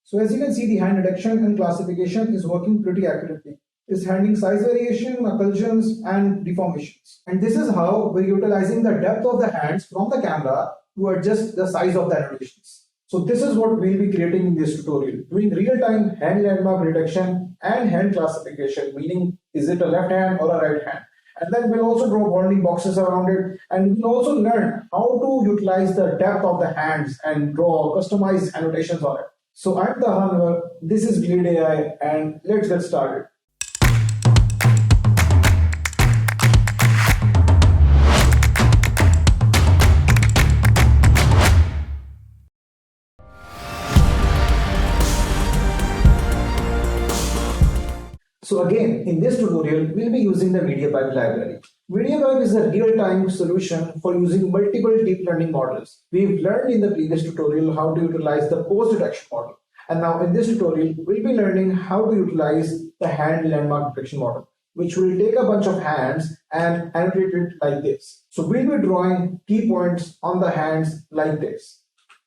So as you can see, the hand detection and classification is working pretty accurately. It's handling size variation, occlusions, and deformations. And this is how we're utilizing the depth of the hands from the camera to adjust the size of the annotations. So this is what we'll be creating in this tutorial, doing real-time hand landmark detection and hand classification, meaning is it a left hand or a right hand. And then we'll also draw bounding boxes around it, and we'll also learn how to utilize the depth of the hands and draw customized annotations on it. So I'm Taha Anwar, this is Glade AI, and let's get started. So again, in this tutorial, we'll be using the MediaPipe library. MediaPipe is a real-time solution for using multiple deep learning models. We've learned in the previous tutorial how to utilize the pose detection model. And now in this tutorial, we'll be learning how to utilize the hand landmark detection model, which will take a bunch of hands and annotate it like this. So we'll be drawing key points on the hands like this.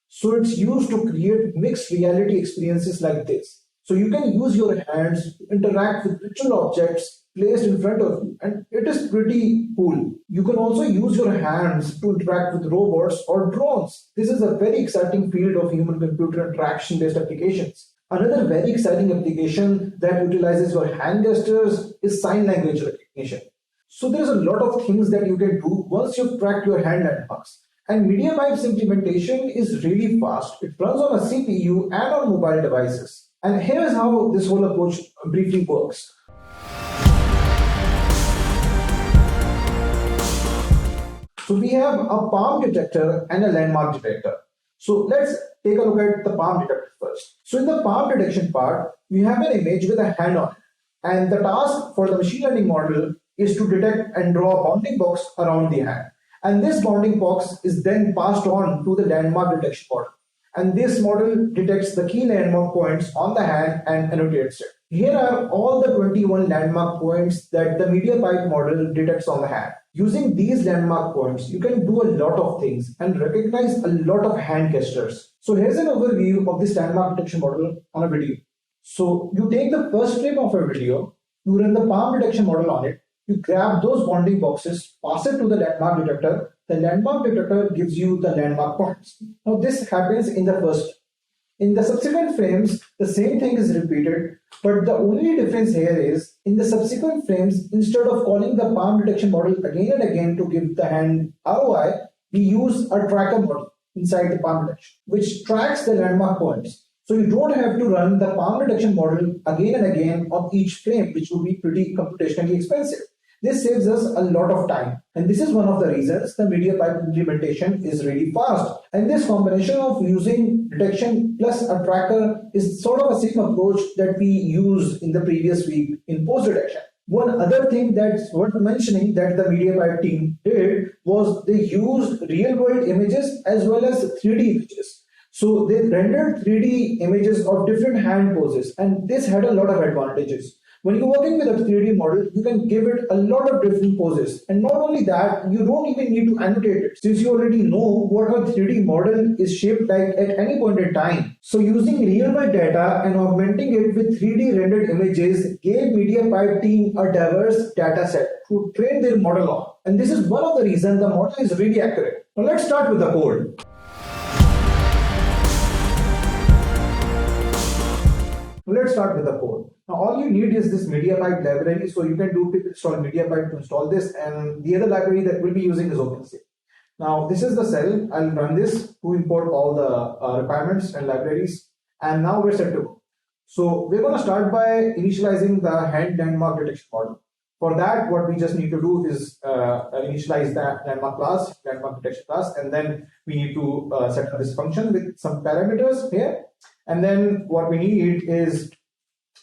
So it's used to create mixed reality experiences like this. So you can use your hands to interact with virtual objects placed in front of you, and it is pretty cool. You can also use your hands to interact with robots or drones. This is a very exciting field of human-computer interaction-based applications. Another very exciting application that utilizes your hand gestures is sign language recognition. So there's a lot of things that you can do once you've tracked your hand landmarks. And MediaPipe's implementation is really fast. It runs on a CPU and on mobile devices. And here is how this whole approach briefly works. So we have a palm detector and a landmark detector. So let's take a look at the palm detector first. So in the palm detection part, we have an image with a hand on it. And the task for the machine learning model is to detect and draw a bounding box around the hand. And this bounding box is then passed on to the landmark detection model. And this model detects the key landmark points on the hand and annotates it. Here are all the 21 landmark points that the MediaPipe model detects on the hand. Using these landmark points, you can do a lot of things and recognize a lot of hand gestures. So here's an overview of this landmark detection model on a video. So you take the first frame of a video, you run the palm detection model on it, you grab those bounding boxes, pass it to the landmark detector. The landmark detector gives you the landmark points. Now this happens in the first. In the subsequent frames, the same thing is repeated, but the only difference here is in the subsequent frames, instead of calling the palm detection model again and again to give the hand ROI, we use a tracker model inside the palm detection, which tracks the landmark points. So you don't have to run the palm detection model again and again on each frame, which would be pretty computationally expensive. This saves us a lot of time, and this is one of the reasons the MediaPipe implementation is really fast. And this combination of using detection plus a tracker is sort of a same approach that we used in the previous week in pose detection. One other thing that's worth mentioning that the MediaPipe team did was they used real-world images as well as 3D images. So they rendered 3D images of different hand poses, and this had a lot of advantages. When you're working with a 3D model, you can give it a lot of different poses. And not only that, you don't even need to annotate it, since you already know what a 3D model is shaped like at any point in time. So using real-world data and augmenting it with 3D rendered images gave MediaPipe team a diverse data set to train their model on. And this is one of the reasons the model is really accurate. Now let's start with the code. Let's start with the code. Now all you need is this MediaPipe library, so you can do pip install MediaPipe to install this, and the other library that we'll be using is OpenSea. Now this is the cell. I'll run this to import all the requirements and libraries, and now we're set to go. So we're going to start by initializing the hand landmark detection model. For that, what we just need to do is initialize that landmark class, landmark detection class, and then we need to set up this function with some parameters here. And then what we need is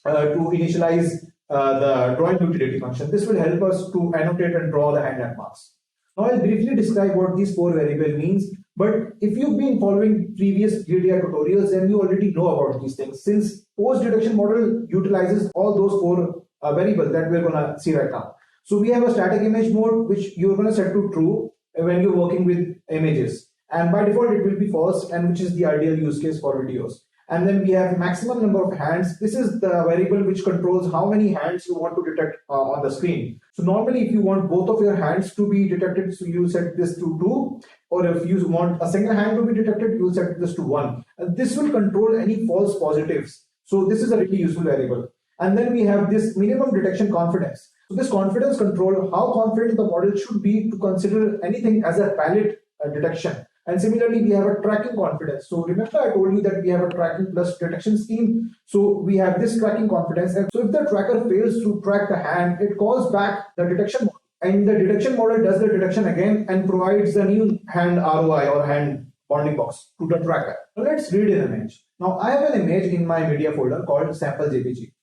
to initialize the drawing utility function. This will help us to annotate and draw the hand landmarks. Now I'll briefly describe what these four variables means, but if you've been following previous GDR tutorials, then you already know about these things, since pose detection model utilizes all those four variables that we're going to see right now. So we have a static image mode, which you're going to set to true when you're working with images. And by default, it will be false, and which is the ideal use case for videos. And then we have maximum number of hands. This is the variable which controls how many hands you want to detect on the screen. So normally if you want both of your hands to be detected, so you set this to 2, or if you want a single hand to be detected, you will set this to 1. And this will control any false positives. So this is a really useful variable. And then we have this minimum detection confidence. So this confidence control, how confident the model should be to consider anything as a valid detection. And similarly, we have a tracking confidence. So remember I told you that we have a tracking plus detection scheme. So we have this tracking confidence. And so if the tracker fails to track the hand, it calls back the detection model. And the detection model does the detection again and provides the new hand ROI or hand bounding box to the tracker. Now let's read an image. Now I have an image in my media folder called sample JPG.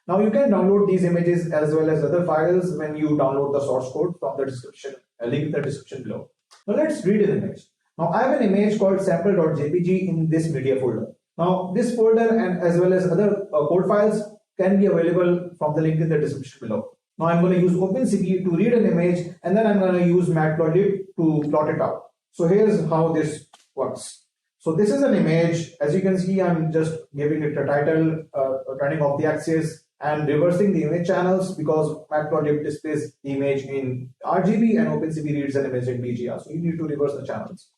Now you can download these images as well as other files when you download the source code from the description, link in the description below. Now let's read an image. Now I have an image called sample.jpg in this media folder. Now this folder and as well as other code files can be available from the link in the description below. Now I'm going to use OpenCV to read an image, and then I'm going to use matplotlib to plot it out. So here's how this works. So this is an image. As you can see, I'm just giving it a title, turning off the axis and reversing the image channels, because matplotlib displays the image in RGB and OpenCV reads an image in BGR. So you need to reverse the channels.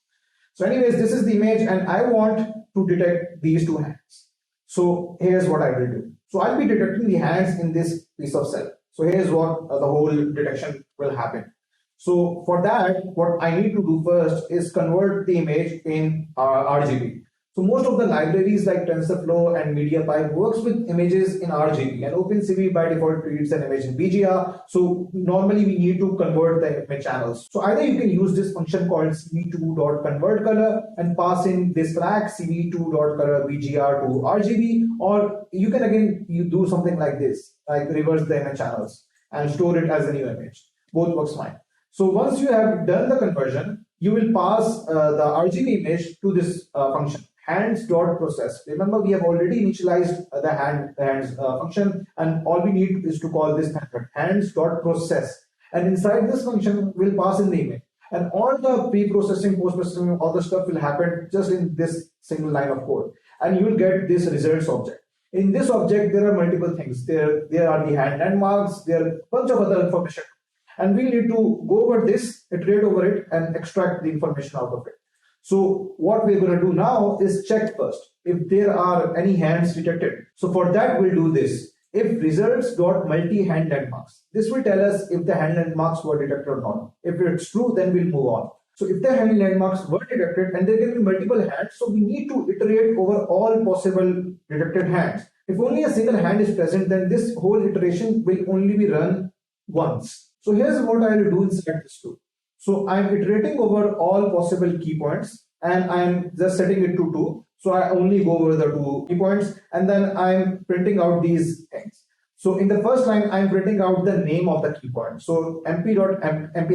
So anyways, this is the image and I want to detect these two hands. So here's what I will do. So I'll be detecting the hands in this piece of cell. So here's what the whole detection will happen. So for that, what I need to do first is convert the image in RGB. So most of the libraries like TensorFlow and MediaPipe works with images in RGB, and OpenCV by default reads an image in BGR. So normally we need to convert the image channels. So either you can use this function called cv2.convertColor and pass in this flag cv2.color BGR to RGB, or you can again do something like this, like reverse the image channels and store it as a new image. Both works fine. So once you have done the conversion, you will pass the RGB image to this function, hands.process. Remember, we have already initialized the hands function, and all we need is to call this method hands.process. And inside this function, we'll pass in the image. And all the pre-processing, post-processing, all the stuff will happen just in this single line of code. And you will get this results object. In this object, there are multiple things. There are the hand landmarks, there are a bunch of other information. And we need to go over this, iterate over it, and extract the information out of it. So what we're going to do now is check first if there are any hands detected. So for that, we'll do this. If results.multi-hand landmarks, this will tell us if the hand landmarks were detected or not. If it's true, then we'll move on. So if the hand landmarks were detected and there can be multiple hands, so we need to iterate over all possible detected hands. If only a single hand is present, then this whole iteration will only be run once. So here's what I will do inside this tool. So I'm iterating over all possible key points and I'm just setting it to 2. So I only go over the 2 key points, and then I'm printing out these things. So in the first line, I'm printing out the name of the key point. So mp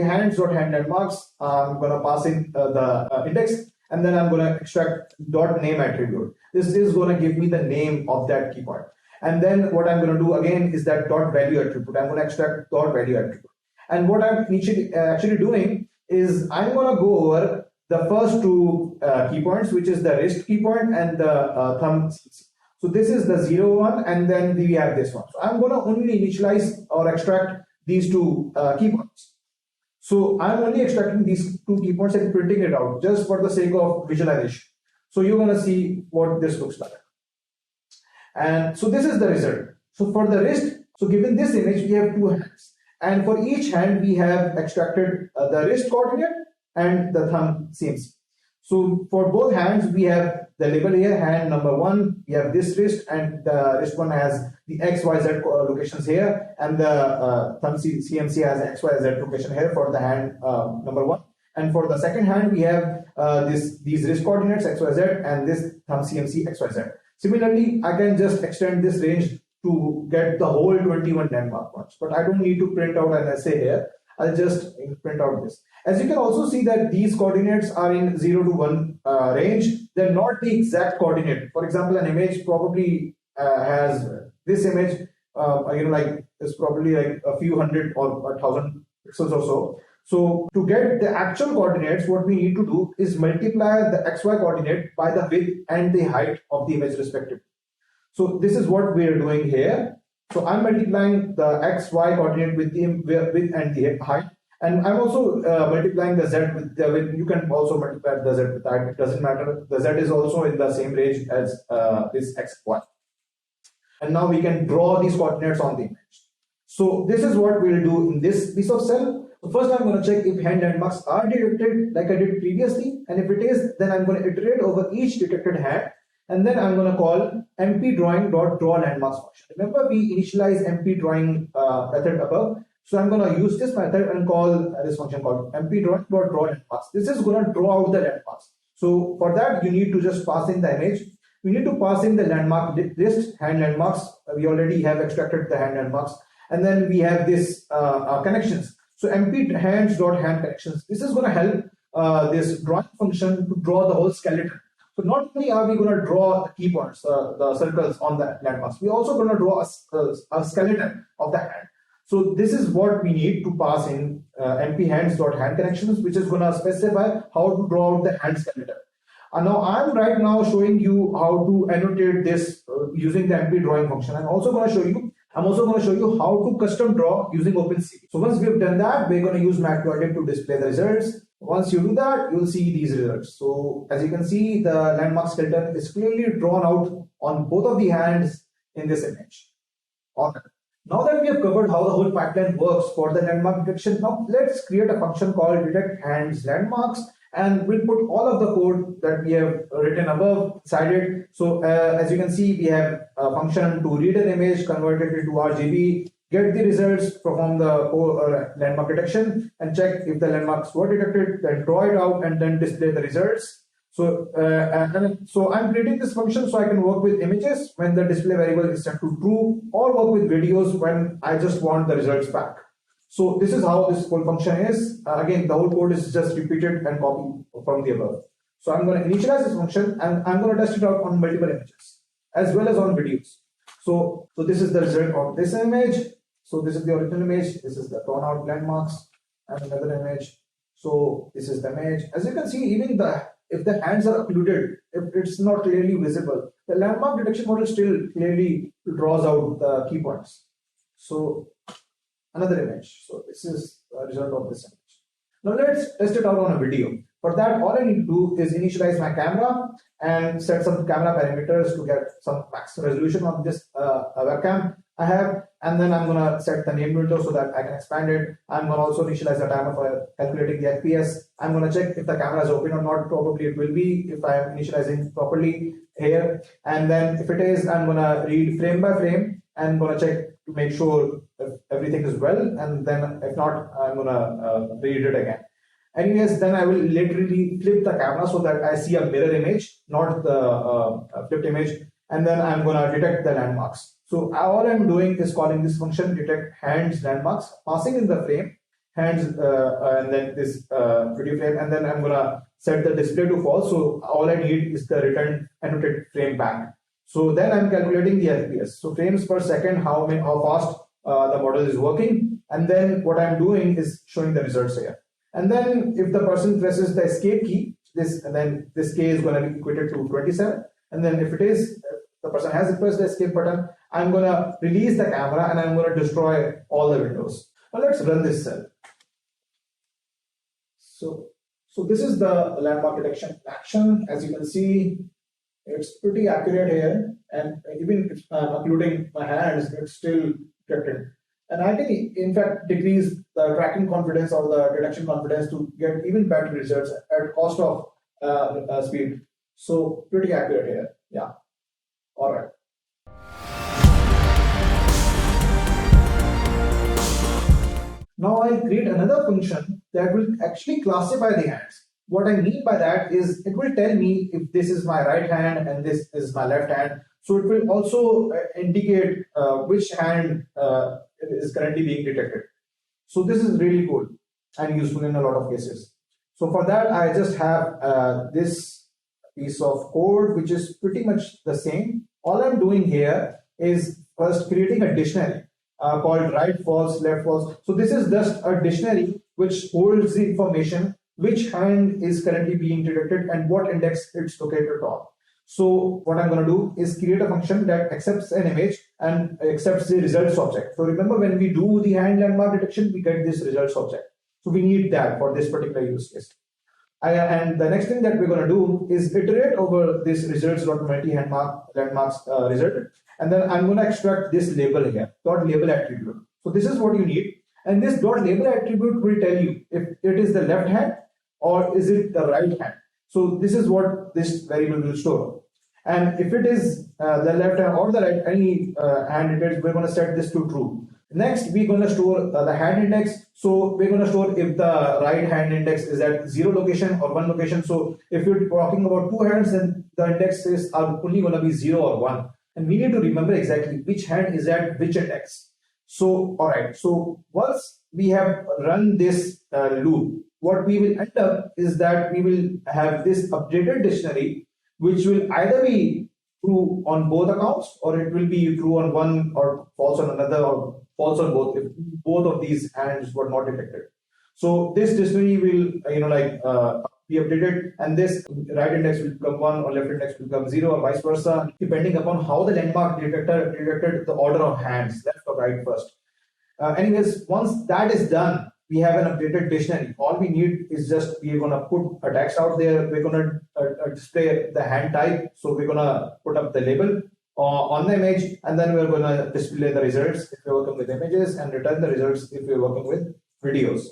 hands.handlandmarks, I'm going to pass in the index, and then I'm going to extract .name attribute. This is going to give me the name of that key point. And then what I'm going to do again is that .value attribute. I'm going to extract .value attribute. And what I'm actually doing is I'm going to go over the first 2 key points, which is the wrist key point and the thumb. So this is the 0, 1, and then we have this one. So I'm going to only initialize or extract these 2 key points. So I'm only extracting these 2 key points and printing it out just for the sake of visualization. So you're going to see what this looks like. And so this is the result. So for the wrist, so given this image, we have 2 hands. And for each hand, we have extracted the wrist coordinate and the thumb CMC. So for both hands, we have the label here, hand number 1, we have this wrist, and the wrist 1 has the XYZ locations here, and the thumb CMC has XYZ location here for the hand number 1. And for the second hand, we have these wrist coordinates XYZ and this thumb CMC XYZ. Similarly, I can just extend this range to get the whole 21 landmark points, but I don't need to print out an essay here. I'll just print out this. As you can also see that these coordinates are in 0 to 1 range. They're not the exact coordinate. For example, an image probably has this image, like it's probably like a few hundred or 1,000 pixels or so. So to get the actual coordinates, what we need to do is multiply the xy coordinate by the width and the height of the image respectively. So this is what we are doing here. So I'm multiplying the xy coordinate with the width and the height, and I'm also multiplying the z with the width. You can also multiply the z with the height. It doesn't matter. The z is also in the same range as this xy. And now we can draw these coordinates on the image. So this is what we'll do in this piece of cell. So first I'm going to check if hand landmarks are detected like I did previously, and if it is, then I'm going to iterate over each detected hand, and then I'm going to call mpdrawing.drawLandmarks function. Remember, we initialize mpdrawing method above, so I'm going to use this method and call this function called mpdrawing.drawLandmarks. This is going to draw out the landmarks. So for that, you need to just pass in the image. We need to pass in the landmark list, hand landmarks. We already have extracted the hand landmarks, and then we have this connections. So mp_hands.hand connections. This is going to help this drawing function to draw the whole skeleton. So not only are we going to draw the key points, the circles on the landmarks, we're also going to draw a skeleton of the hand. So this is what we need to pass in mp_hands.hand connections, which is going to specify how to draw out the hand skeleton. And now I'm right now showing you how to annotate this using the mp drawing function. I'm also going to show you how to custom draw using OpenCV. So once we've done that, we're going to use Matplotlib to display the results. Once you do that, you'll see these results. So as you can see, the landmark skeleton is clearly drawn out on both of the hands in this image. Okay. Now that we have covered how the whole pipeline works for the landmark detection, now let's create a function called detect hands landmarks, and we'll put all of the code that we have written above inside it. So as you can see, we have a function to read an image, convert it into RGB, get the results, perform the landmark detection, and check if the landmarks were detected, then draw it out, and then display the results. So, so I'm creating this function so I can work with images when the display variable is set to true, or work with videos when I just want the results back. So this is how this whole function is. Again, the whole code is just repeated and copied from the above. So I'm going to initialize this function, and I'm going to test it out on multiple images as well as on videos. So this is the result of this image. So this is the original image. This is the drawn out landmarks, and another image. So this is the image. As you can see, even if the hands are occluded, if it's not clearly visible, the landmark detection model still clearly draws out the key points. So another image. So this is the result of this image. Now let's test it out on a video. For that, all I need to do is initialize my camera and set some camera parameters to get some max resolution on this webcam I have, and then I'm gonna set the name window so that I can expand it. I'm gonna also initialize the timer for calculating the FPS. I'm gonna check if the camera is open or not. Probably it will be if I am initializing properly here. And then if it is, I'm gonna read frame by frame and gonna check to make sure if everything is well. And then if not, I'm gonna read it again. Anyways, then I will literally flip the camera so that I see a mirror image, not the flipped image. And then I'm gonna detect the landmarks. So all I'm doing is calling this function detect hands landmarks, passing in the frame hands and then this video frame, and then I'm gonna set the display to false. So all I need is the return annotated frame back. So then I'm calculating the FPS. So frames per second, how fast the model is working, and then what I'm doing is showing the results here. And then if the person presses the escape key, then this K is going to be equated to 27. And then if the person has pressed the escape button, I'm going to release the camera and I'm going to destroy all the windows. Now let's run this cell. So this is the landmark detection action. As you can see, it's pretty accurate here. And even if I'm occluding my hands, it's still detected. And I can, in fact, decrease the tracking confidence or the detection confidence to get even better results at cost of speed. So pretty accurate here. Yeah. All right. Now I'll create another function that will actually classify the hands. What I mean by that is it will tell me if this is my right hand and this is my left hand. So it will also indicate which hand is currently being detected. So this is really cool and useful in a lot of cases. So for that, I just have this piece of code, which is pretty much the same. All I'm doing here is first creating a dictionary called right, false, left, false. So this is just a dictionary which holds the information which hand is currently being detected and what index it's located on. So what I'm going to do is create a function that accepts an image and accepts the results object. So remember, when we do the hand landmark detection, we get this results object. So we need that for this particular use case. And the next thing that we're going to do is iterate over this results.multi-landmarks result. And then I'm going to extract this label here, dot label attribute. So this is what you need. And this dot label attribute will tell you if it is the left hand or is it the right hand. So this is what this variable will store. And if it is the left hand or the right, any hand it is, we're going to set this to true. Next, we're going to store the hand index. So we're going to store if the right hand index is at 0 location or 1 location. So if you're talking about 2 hands, then the indexes are only going to be 0 or 1. And we need to remember exactly which hand is at which index. So, all right. So once we have run this loop, what we will end up is that we will have this updated dictionary, which will either be true on both accounts, or it will be true on one or false on another, or false on both if both of these hands were not detected. So this dictionary will be updated, and this right index will become 1 or left index will become 0 or vice versa, depending upon how the landmark detector detected the order of hands, left or right first. Anyways, once that is done, we have an updated dictionary. All we need is just, we're going to put a text out there. We're going to display the hand type. So we're going to put up the label on the image, and then we're going to display the results if we're working with images, and return the results if we're working with videos.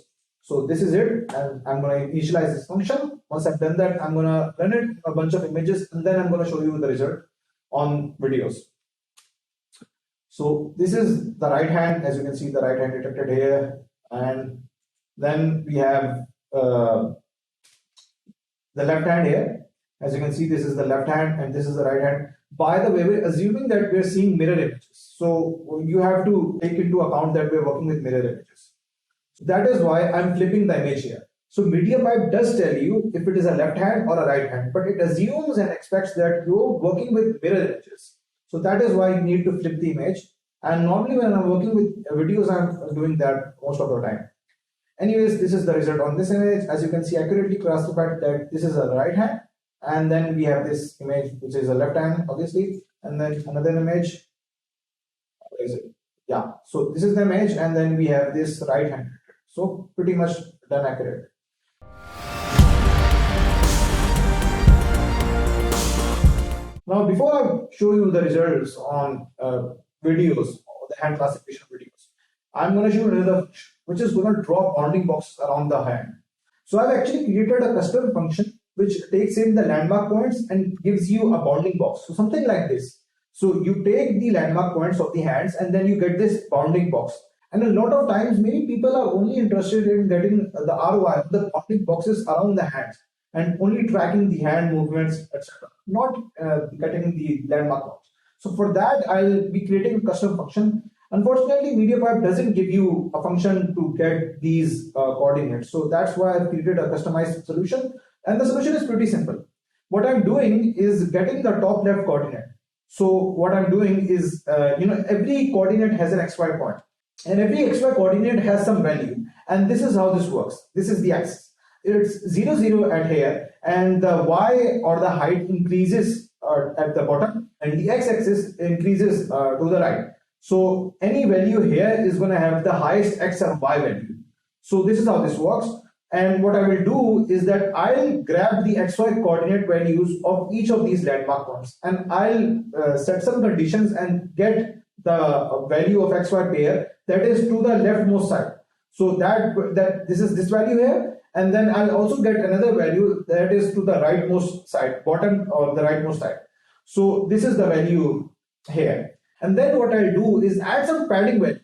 So this is it, and I'm going to initialize this function. Once I've done that, I'm going to run it a bunch of images, and then I'm going to show you the result on videos. So this is the right hand. As you can see, the right hand detected here. And then we have the left hand here. As you can see, this is the left hand and this is the right hand. By the way, we're assuming that we're seeing mirror images. So you have to take into account that we're working with mirror images. So that is why I'm flipping the image here. So MediaPipe does tell you if it is a left hand or a right hand, but it assumes and expects that you're working with mirror images. So that is why you need to flip the image. And normally when I'm working with videos, I'm doing that most of the time. Anyways, this is the result on this image. As you can see, accurately classified that this is a right hand. And then we have this image, which is a left hand, obviously. And then another image. Where is it? Yeah. So this is the image. And then we have this right hand. So pretty much done accurate. Now, before I show you the results on videos, or the hand classification videos, I'm going to show you another function, which is going to draw bounding boxes around the hand. So I've actually created a custom function which takes in the landmark points and gives you a bounding box. So something like this. So you take the landmark points of the hands and then you get this bounding box. And a lot of times, many people are only interested in getting the ROI, the bounding boxes around the hands, and only tracking the hand movements, etc. Not getting the landmark points. So for that, I'll be creating a custom function. Unfortunately, MediaPipe doesn't give you a function to get these coordinates. So that's why I've created a customized solution. And the solution is pretty simple. What I'm doing is getting the top left coordinate. So what I'm doing is, every coordinate has an XY point. And every XY coordinate has some value. And this is how this works. This is the axis. It's 0, 0 at here. And the Y or the height increases at the bottom. And the x-axis increases to the right. So any value here is going to have the highest x and y value. So this is how this works. And what I will do is that I'll grab the xy coordinate values of each of these landmark points, and I'll set some conditions and get the value of xy pair that is to the leftmost side. So that this is this value here, and then I'll also get another value that is to the rightmost side, bottom or the rightmost side. So this is the value here. And then what I'll do is add some padding values.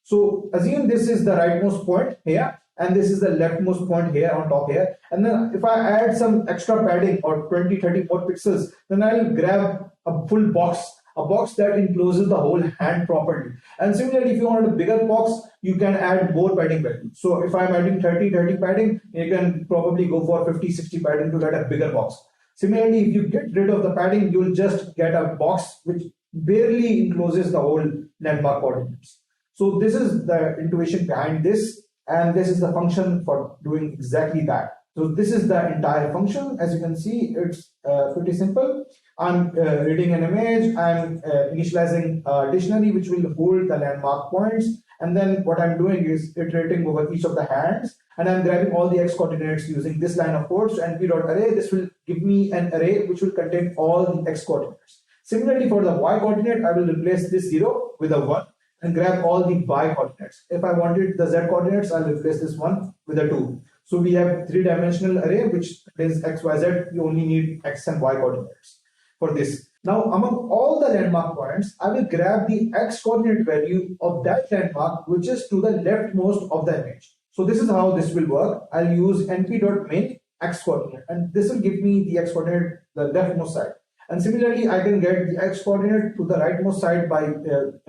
So assume this is the rightmost point here, and this is the leftmost point here on top here. And then if I add some extra padding or 20, 30 more pixels, then I'll grab a full box, a box that encloses the whole hand properly. And similarly, if you want a bigger box, you can add more padding value. So if I'm adding 30 padding, you can probably go for 50, 60 padding to get a bigger box. Similarly, if you get rid of the padding, you'll just get a box which barely encloses the whole landmark coordinates. So this is the intuition behind this. and this is the function for doing exactly that. So this is the entire function. As you can see, it's pretty simple. I'm reading an image, I'm initializing a dictionary which will hold the landmark points, and then what I'm doing is iterating over each of the hands, and I'm grabbing all the x coordinates using this line of code. So np.array, this will give me an array which will contain all the x coordinates. Similarly, for the y coordinate, I will replace this 0 with a 1 and grab all the y coordinates. If I wanted the z coordinates, I'll replace this 1 with a 2. So we have three-dimensional array which contains x, y, z. You only need x and y coordinates for this. Now, among all the landmark points, I will grab the x coordinate value of that landmark which is to the leftmost of the image. So this is how this will work. I'll use np.main x coordinate, and this will give me the x coordinate the leftmost side. And similarly, I can get the x coordinate to the rightmost side by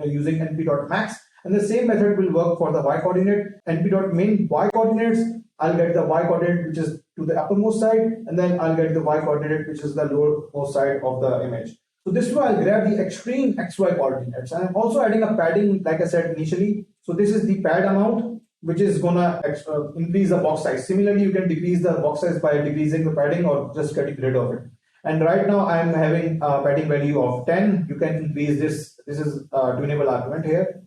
using np.max. And the same method will work for the y coordinate. np.main y coordinates, I'll get the y coordinate which is to the uppermost side, and then I'll get the y coordinate which is the lowermost side of the image. So this way I'll grab the extreme xy coordinates. And I'm also adding a padding, like I said initially. So this is the pad amount which is gonna increase the box size. Similarly, you can decrease the box size by decreasing the padding or just getting rid of it. And right now I'm having a padding value of 10. You can increase this. This is a tunable argument here.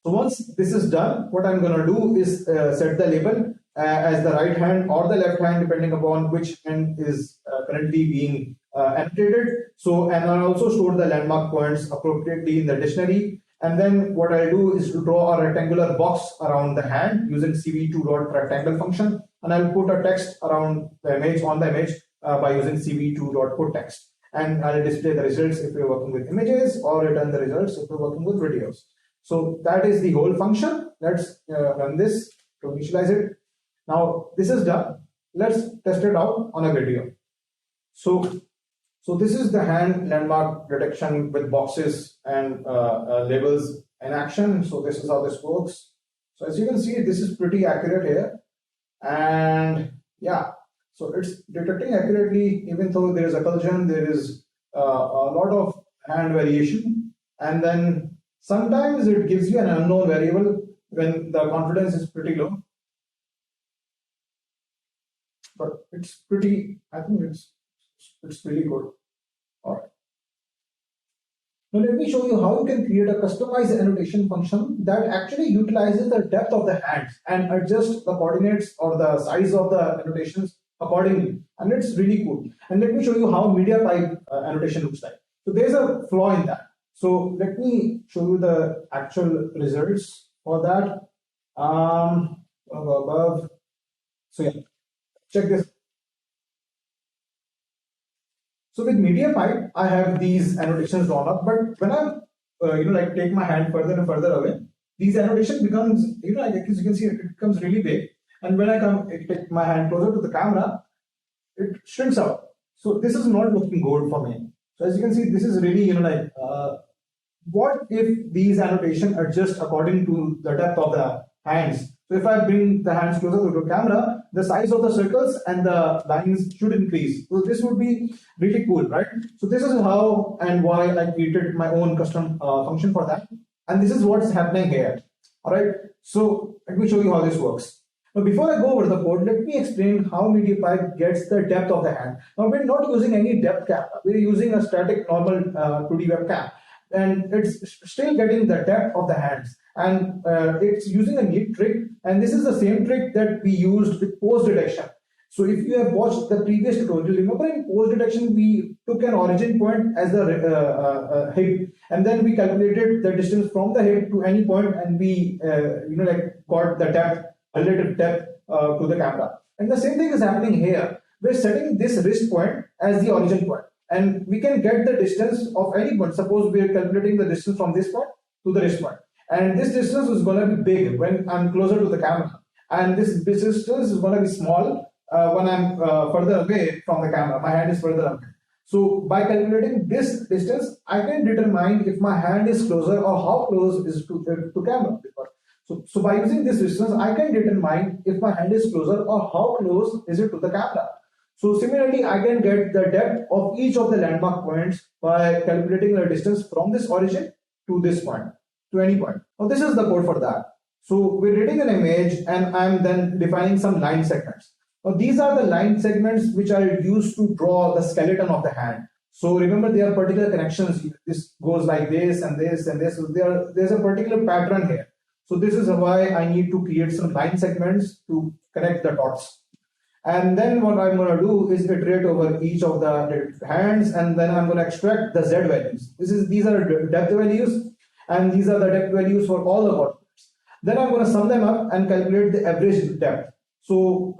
So once this is done, what I'm going to do is set the label as the right hand or the left hand, depending upon which hand is currently being annotated. So, and I'll also store the landmark points appropriately in the dictionary. And then what I'll do is to draw a rectangular box around the hand using cv2.rectangle function. And I'll put a text around the image, on the image, by using cv2.putText. And I'll display the results if you're working with images, or return the results if you're working with videos. So that is the whole function. Let's run this to initialize it. Now this is done. Let's test it out on a video. So this is the hand landmark detection with boxes and labels in action. So this is how this works. So as you can see, this is pretty accurate here. And yeah, so it's detecting accurately, even though there is occlusion, there is a lot of hand variation. And then sometimes it gives you an unknown variable when the confidence is pretty low. But it's pretty, I think it's really good. All right. Now let me show you how you can create a customized annotation function that actually utilizes the depth of the hands and adjusts the coordinates or the size of the annotations accordingly. And it's really cool. And let me show you how MediaPipe annotation looks like. So there's a flaw in that. So let me show you the actual results for that. Above. So yeah, check this. So with MediaPipe, I have these annotations drawn up, but when I'm, like take my hand further and further away, these annotation becomes, as you can see, it becomes really big. And when I take my hand closer to the camera, it shrinks out. So this is not looking good for me. So as you can see, this is really, what if these annotation adjust according to the depth of the hands? So if I bring the hands closer to the camera, the size of the circles and the lines should increase. So this would be really cool, right? So this is how and why I created my own custom function for that. And this is what's happening here. All right. So let me show you how this works. Now, before I go over the code, let me explain how MediaPipe gets the depth of the hand. Now, we're not using any depth camera. We're using a static normal 2D webcam. And it's still getting the depth of the hands. And it's using a neat trick. And this is the same trick that we used with pose detection. So if you have watched the previous tutorial, remember in pose detection, we took an origin point as the hip, and then we calculated the distance from the hip to any point, and we got the depth, relative depth to the camera. And the same thing is happening here. We're setting this wrist point as the origin point, and we can get the distance of any point. Suppose we are calculating the distance from this point to the wrist point, and this distance is going to be big when I'm closer to the camera, and this distance is going to be small when I'm further away from the camera. My hand is further away. So by calculating this distance, I can determine if my hand is closer or how close is to camera. So by using this distance, I can determine if my hand is closer or how close is it to the camera. So similarly, I can get the depth of each of the landmark points by calculating the distance from this origin to this point, to any point. Now this is the code for that. So we're reading an image and I'm then defining some line segments. Now these are the line segments which are used to draw the skeleton of the hand. So remember, there are particular connections. This goes like this and this and this. So there's a particular pattern here. So this is why I need to create some line segments to connect the dots. And then what I'm going to do is iterate over each of the hands, and then I'm going to extract the Z values. These are depth values, and these are the depth values for all the quadrants. Then I'm going to sum them up and calculate the average depth. So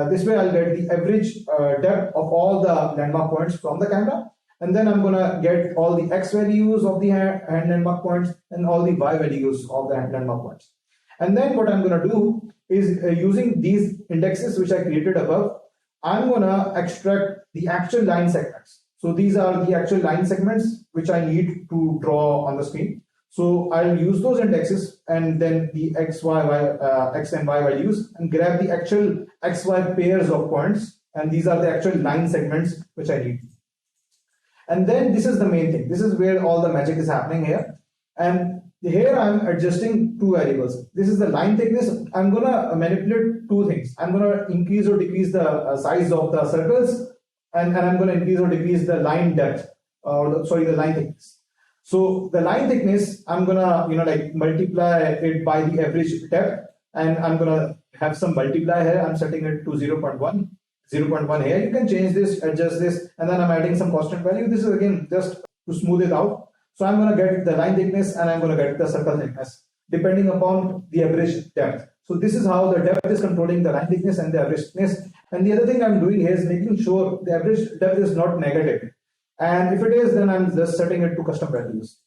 this way I'll get the average depth of all the landmark points from the camera, and then I'm going to get all the X values of the hand landmark points and all the Y values of the hand landmark points. And then what I'm going to do is using these indexes which I created above, I'm going to extract the actual line segments. So these are the actual line segments which I need to draw on the screen. So I'll use those indexes and then the X and Y values and grab the actual XY pairs of points. And these are the actual line segments which I need. And then this is the main thing. This is where all the magic is happening here. And here I'm adjusting two variables. This is the line thickness. I'm going to manipulate two things. I'm going to increase or decrease the size of the circles, and I'm going to increase or decrease the line depth, the line thickness. So the line thickness, I'm going to multiply it by the average depth, and I'm going to have some multiply here. I'm setting it to 0.1 here. You can change this, adjust this, and then I'm adding some constant value. This is again just to smooth it out. So I'm going to get the line thickness and I'm going to get the circle thickness depending upon the average depth. So this is how the depth is controlling the line thickness and the average thickness. And the other thing I'm doing here is making sure the average depth is not negative. And if it is, then I'm just setting it to custom values.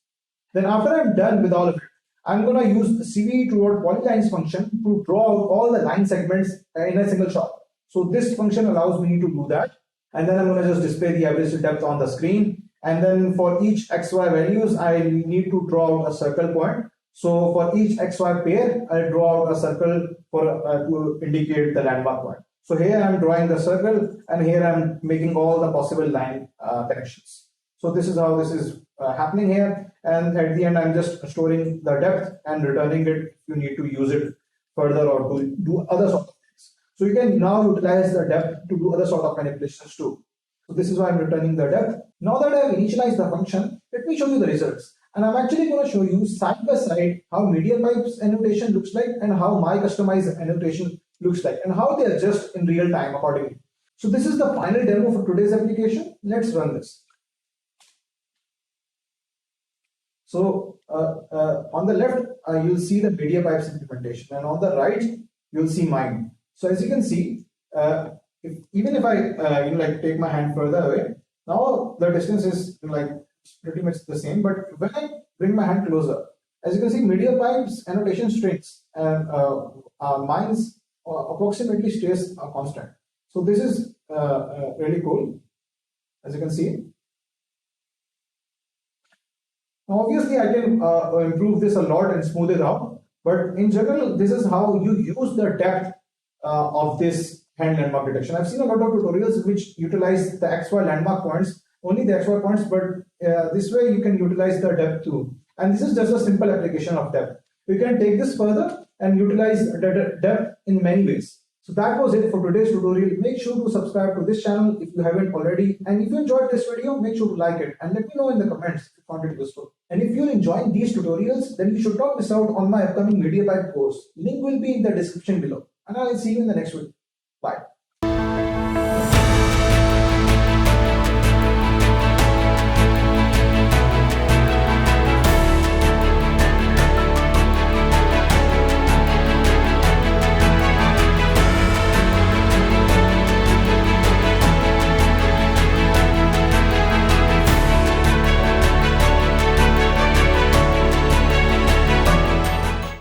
Then after I'm done with all of it, I'm going to use cve2.polylines function to draw out all the line segments in a single shot. So this function allows me to do that. And then I'm going to just display the average depth on the screen. And then for each XY values, I need to draw out a circle point. So for each XY pair, I draw out a circle to indicate the landmark point. So here I'm drawing the circle, and here I'm making all the possible line connections. So this is how this is happening here. And at the end, I'm just storing the depth and returning it if you need to use it further or to do other sort of things. So you can now utilize the depth to do other sort of manipulations too. So this is why I'm returning the depth. Now that I've initialized the function, let me show you the results. And I'm actually going to show you side by side how MediaPipe's annotation looks like and how my customized annotation looks like and how they adjust in real time accordingly. So this is the final demo for today's application. Let's run this. So on the left, you'll see the MediaPipe's implementation, and on the right, you'll see mine. So as you can see, even if I take my hand further away, now the distance is pretty much the same. But when I bring my hand closer, as you can see, MediaPipe's annotation strings and mine's approximately stays constant. So this is really cool, as you can see. Now obviously I can improve this a lot and smooth it out, but in general, this is how you use the depth of this hand landmark detection. I've seen a lot of tutorials which utilize the XY landmark points, only the XY points, but this way you can utilize the depth too. And this is just a simple application of depth. You can take this further and utilize the depth in many ways. So that was it for today's tutorial. Make sure to subscribe to this channel if you haven't already. And if you enjoyed this video, make sure to like it and let me know in the comments if you found it useful. And if you're enjoying these tutorials, then you should not miss out on my upcoming MediaPipe course. Link will be in the description below. And I'll see you in the next video.